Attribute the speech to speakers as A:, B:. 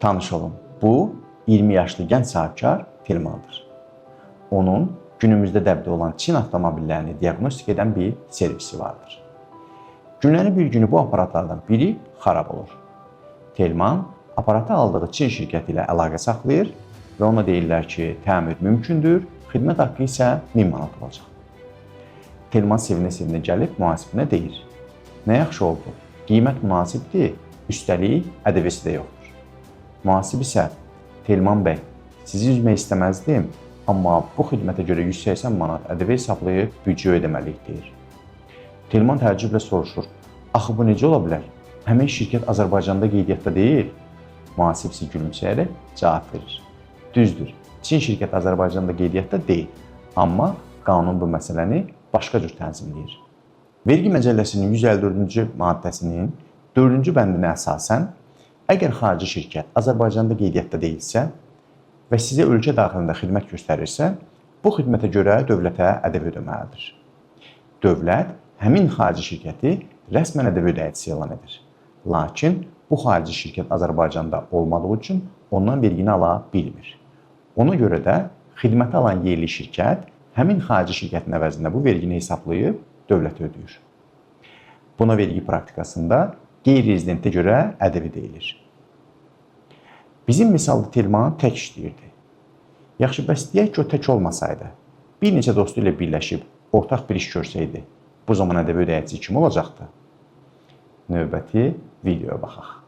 A: Tanış olun, bu 20 yaşlı gənc sahibkar Telmandır. Onun günümüzdə dəbdə olan Çin avtomobillərini diaqnostik edən bir servisi vardır. Günlərin bir günü bu aparatlardan biri xarab olur. Telman aparatı aldığı Çin şirkəti ilə əlaqə saxlayır və ona deyirlər ki, təmir mümkündür, xidmət haqqı isə 1000 manat olacaq. Telman sevinə-sevinə gəlib mühasibinə deyir: "Nə yaxşı oldu, qiymət münasibdir, üstəlik ƏDV-si də yoxdur." Mühasib isə: "Telman bəy, sizi üzmək istəməzdim, amma bu xidmətə görə 180 manat ƏDV hesablayıb büdcə ödəməliyik" deyir. Telman təəccüblə soruşur: "Axı bu necə ola bilər? Həmin şirkət Azərbaycanda qeydiyyatda deyil." Mühasib isə gülümsəyərək cavab verir: "Düzdür, Çin şirkəti Azərbaycanda qeydiyyatda deyil, amma qanun bu məsələni başqa cür tənzimləyir." Vergi Məcəlləsinin 154-cü maddəsinin 4-cü bəndinə əsasən, əgər xarici şirkət Azərbaycanda qeydiyyatda deyilsə və sizə ölkə daxilində xidmət göstərirsə, bu xidmətə görə dövlətə ƏDV ödəməlidir. Dövlət həmin xarici şirkəti rəsmən ƏDV ödəyicisi elan edir. Lakin bu xarici şirkət Azərbaycanda olmadığı üçün ondan vergini ala bilmir. Ona görə də xidməti alan yerli şirkət həmin xarici şirkətin əvəzində bu vergini hesablayıb dövlətə ödəyir. Buna vergi praktikasında qeyri-rezidentə görə ƏDV deyilir. Bizim misalda Telman tək işləyirdi. Yaxşı, bəs deyək ki, o tək olmasaydı, bir neçə dostu ilə birləşib ortaq bir iş görsəydi, bu zaman ƏDV ödəyicisi kim olacaqdı? Növbəti videoya baxaq.